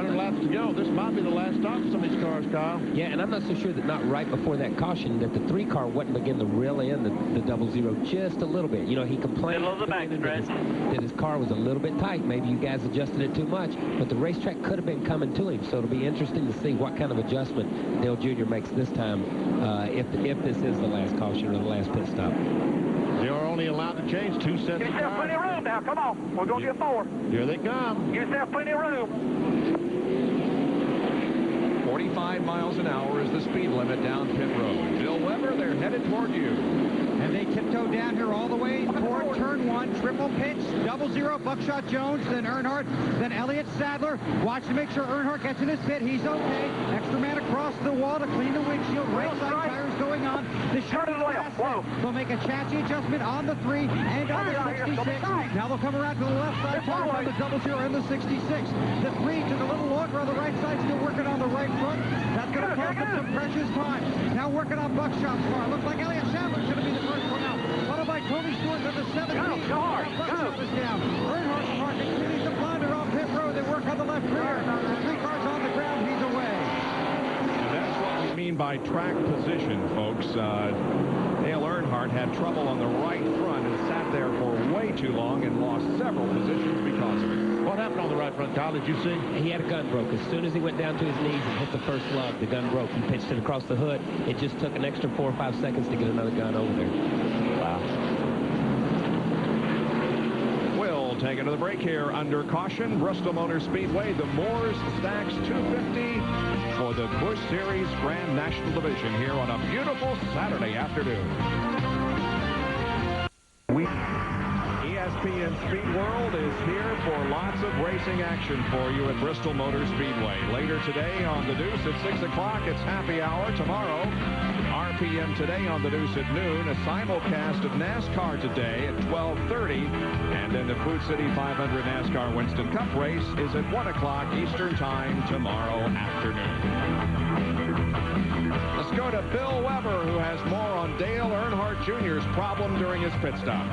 100 laps to go. This might be the last stop for some of these cars, Kyle. Yeah, and I'm not so sure that not right before that caution that the 3 car wouldn't begin to reel in the 00 just a little bit. You know, he complained that his car was a little bit tight. Maybe you guys adjusted it too much, but the racetrack could have been coming to him. So it'll be interesting to see what kind of adjustment Dale Jr. makes this time if this is the last caution or the last pit stop. They are only allowed to change 2 sets of tires. You still have plenty of room now. Come on. We're going to get 4. Here they come. You still have plenty of room. 45 miles an hour is the speed limit down pit road. Bill Weber, they're headed toward you. And they tiptoe down here all the way toward turn 1. Triple pitch, 00, Buckshot Jones, then Earnhardt, then Elliott Sadler. Watch to make sure Earnhardt gets in his pit. He's okay. Extra man across the wall to clean the windshield. Right side tires going on. The shirt is left. They'll make a chassis adjustment on the 3 and on the 66. Now they'll come around to the left side tires on the 00 and the 66. The 3 took a little longer on the right side, still working on the right front. That's going to cost them some precious time. Now working on Buckshot's car. Looks like Elliott Sadler's going to be the first one out. Followed by Tony Stewart at the 17. Go hard. Buckshot is down. Earnhardt's car continues to flounder off pit road. They work on the left rear. 3 cars on the ground. He's away. And that's what we mean by track position, folks. Dale Earnhardt had trouble on the right front and sat there for way too long and lost several positions because of it. What happened on the right front, Kyle? Did you see? He had a gun broke. As soon as he went down to his knees and hit the first lug, the gun broke. He pitched it across the hood. It just took an extra 4 or 5 seconds to get another gun over there. Wow. We'll take another break here under caution. Bristol Motor Speedway, the Moores Stacks 250 for the Busch Series Grand National Division here on a beautiful Saturday afternoon. ESPN Speed World is here for lots of racing action for you at Bristol Motor Speedway. Later today on The Deuce at 6 o'clock, it's happy hour. Tomorrow, RPM today on The Deuce at noon. A simulcast of NASCAR today at 12:30. And then the Food City 500 NASCAR Winston Cup race is at 1 o'clock Eastern Time tomorrow afternoon. Let's go to Bill Weber, who has more on Dale Earnhardt Jr.'s problem during his pit stop.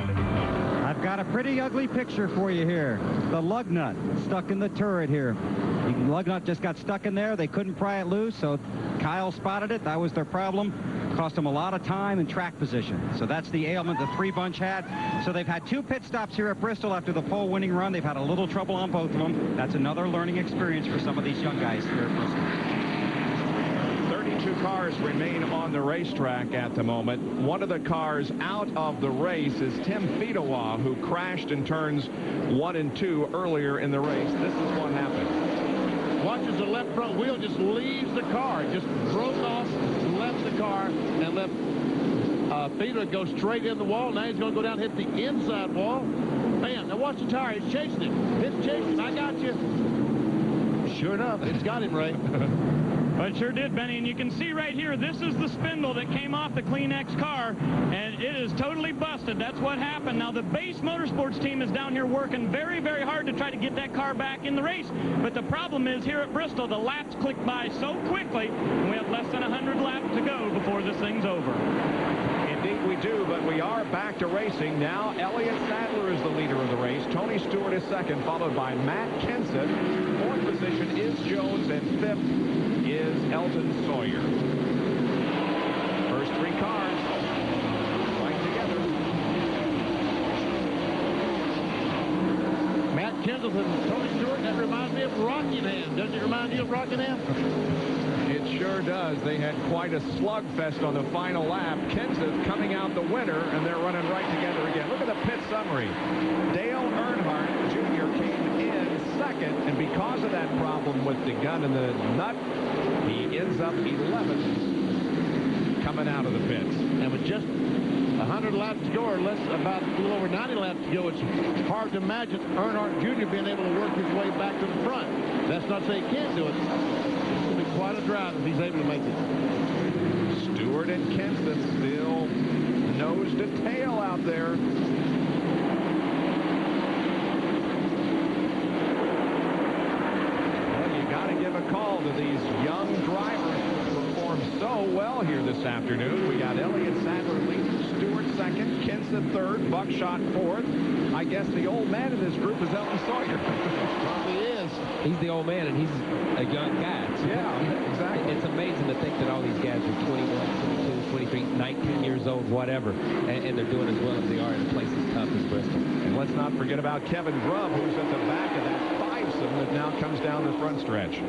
I've got a pretty ugly picture for you here. The lug nut stuck in the turret here. The lug nut just got stuck in there. They couldn't pry it loose, so Kyle spotted it. That was their problem. Cost them a lot of time and track position. So that's the ailment the 3 bunch had. So they've had 2 pit stops here at Bristol after the pole winning run. They've had a little trouble on both of them. That's another learning experience for some of these young guys here at Bristol. 32 cars remain on the racetrack at the moment. One of the cars out of the race is Tim Fedewa, who crashed in turns 1 and 2 earlier in the race. This is what happened. Watch as the left front wheel just leaves the car. Just broke off, left the car, and left Fedewa go straight in the wall. Now he's going to go down and hit the inside wall. Bam. Now watch the tire. It's chasing him. It's chasing him. I got you. Sure enough, it's got him, Ray. Well, it sure did, Benny, and you can see right here, this is the spindle that came off the Kleenex car, and it is totally busted. That's what happened. Now, the base motorsports team is down here working very, very hard to try to get that car back in the race, but the problem is here at Bristol, the laps click by so quickly, and we have less than 100 laps to go before this thing's over. Indeed we do, but we are back to racing now. Elliott Sadler is the leader of the race. Tony Stewart is second, followed by Matt Kenseth. 4th position is Jones, and 5th is Elton Sawyer. First 3 cars right together. Matt Kenseth and Tony Stewart, that reminds me of Rockingham. Doesn't it remind you of Rockingham? It sure does. They had quite a slugfest on the final lap. Kenseth coming out the winner, and they're running right together again. Look at the pit summary. Dale Earnhardt Jr. came in second, and because of that problem with the gun and the nut, he ends up 11th coming out of the pits. And with just 100 laps to go, or less, about a little over 90 laps to go, it's hard to imagine Earnhardt Jr. being able to work his way back to the front. That's not to say he can't do it. It'll be quite a drive if he's able to make it. Stewart and Kenseth still nose to tail out there. Well, you got to give a call to these young drivers who performed so well here this afternoon. We got Elliott Sadler leading, Stewart second, Kenseth third, Buckshot fourth. I guess the old man in this group is Elton Sawyer. Probably is. He's the old man, and he's a young guy. Yeah, exactly. It's amazing to think that all these guys are 21, 22, 23, 19 years old, whatever, and they're doing as well as they are in a place as tough as Bristol. And let's not forget about Kevin Grubb, who's at the back of that fivesome that now comes down the front stretch.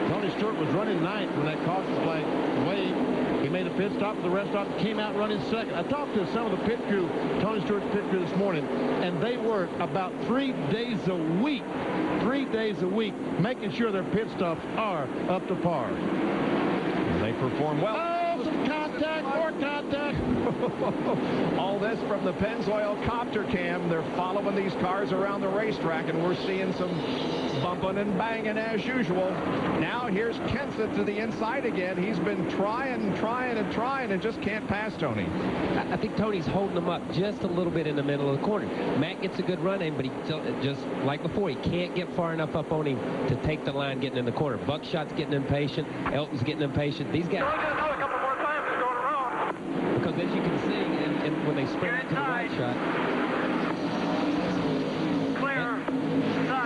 Tony Stewart was running ninth when that caution flag waved. He made a pit stop. The rest of them came out running second. I talked to some of the pit crew, Tony Stewart's pit crew this morning, and they work about 3 days a week, making sure their pit stops are up to par. And they perform well. Oh, some contact, more contact. All this from the Pennzoil copter cam. They're following these cars around the racetrack, and we're seeing some bumping and banging as usual. Now here's Kenseth to the inside again. He's been trying and just can't pass Tony. I think Tony's holding him up just a little bit in the middle of the corner. Matt gets a good run in, but he just like before, he can't get far enough up on him to take the line getting in the corner. Buckshot's getting impatient. Elton's getting impatient. These guys... Because as you can see, and when they sprint to the right shot...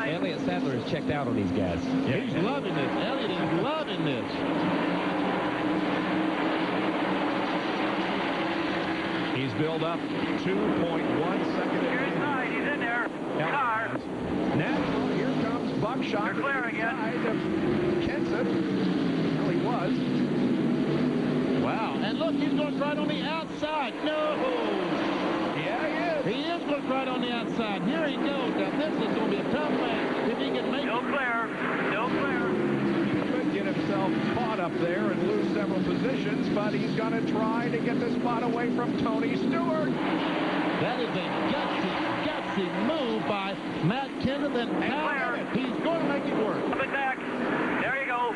Elliott Sadler has checked out on these guys. Yeah, he's loving this. Elliott is loving this. He's built up 2.1 seconds. You're inside. He's in there. Car. Now, here comes Buckshot. They're clearing it. Kenseth. Well, he was. Wow. And look, he's going right on the outside. No. Yeah, he is. He is going right on the outside. Here he goes. Now, this is going to be a tough match if he can make No clear. No clear. He could get himself caught up there and lose several positions, but he's going to try to get the spot away from Tony Stewart. That is a gutsy move by Matt Kenseth, and now he's going to make it work. Coming back. There you go.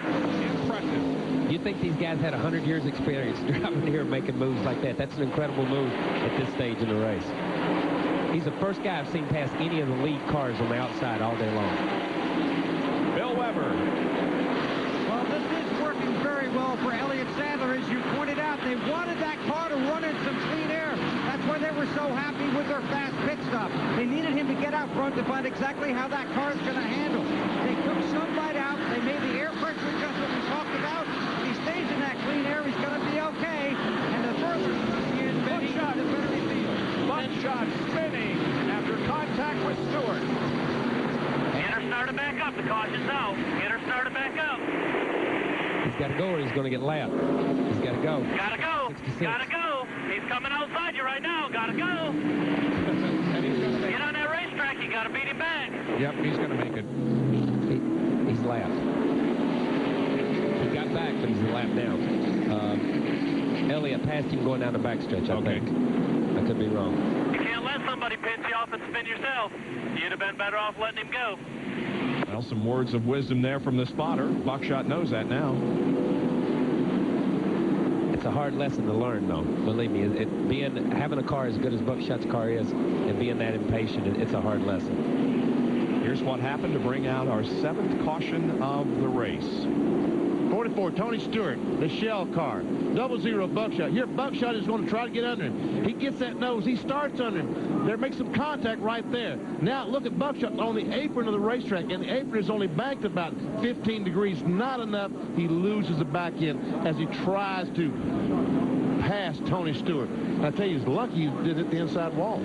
Impressive. You think these guys had 100 years experience driving here and making moves like that. That's an incredible move at this stage in the race. He's the first guy I've seen pass any of the lead cars on the outside all day long. Bill Weber. Well, this is working very well for Elliott Sadler. As you pointed out, they wanted that car to run in some clean air. That's why they were so happy with their fast pit stop. They needed him to get out front to find exactly how that car is going to handle. They took some light out. They made the air pressure adjustment we talked about. If he stays in that clean air, he's going to be okay. And the further he is, Benny, the better he feels. Buckshot spinning after contact with Stewart. Get her started back up. The caution's out. Get her started back up. He's got to go or he's going to get lapped. He's got to go. Gotta go. 66. Gotta go. He's coming outside you right now. Gotta go. And he's going to make Get on that racetrack. You gotta beat him back. Yep, he's going to make it. He's lapped. He got back, but he's lapped now. Elliott passed him going down the backstretch, I think. I could be wrong. You can't let somebody pinch you off and spin yourself. You'd have been better off letting him go. Well, some words of wisdom there from the spotter. Buckshot knows that now. It's a hard lesson to learn, though. Believe me, having a car as good as Buckshot's car is, and being that impatient, it's a hard lesson. Here's what happened to bring out our 7th caution of the race. 44, Tony Stewart, the shell car. 00 Buckshot. Here, Buckshot is going to try to get under him. He gets that nose. He starts under him. There makes some contact right there. Now, look at Buckshot on the apron of the racetrack, and the apron is only banked about 15 degrees. Not enough. He loses the back end as he tries to pass Tony Stewart. I tell you, he's lucky he did hit the inside wall.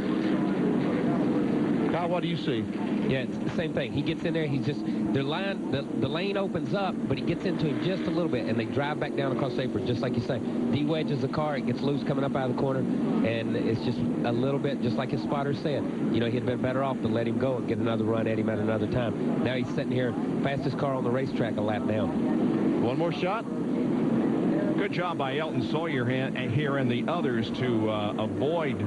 Kyle, what do you see? Yeah, it's the same thing. He gets in there. He's just the lane opens up, but he gets into him just a little bit, and they drive back down across the apron, just like you say. De-wedges the car. It gets loose coming up out of the corner, and it's just a little bit, just like his spotter said. You know, he'd been better off to let him go and get another run at him at another time. Now he's sitting here, fastest car on the racetrack, a lap down. One more shot. Good job by Elton Sawyer here and the others to avoid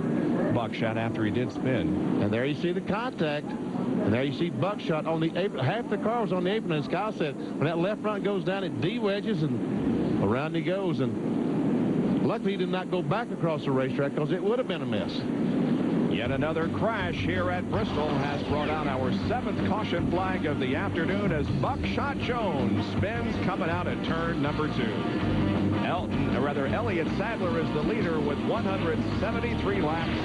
Buckshot after he did spin. And there you see the contact. And there you see Buckshot on the apron. Half the car was on the apron, as Kyle said. When that left front goes down, it de-wedges, and around he goes. And luckily, he did not go back across the racetrack because it would have been a mess. Yet another crash here at Bristol has brought out our 7th caution flag of the afternoon as Buckshot Jones spins coming out at turn number 2. Elliott Sadler is the leader with 173 laps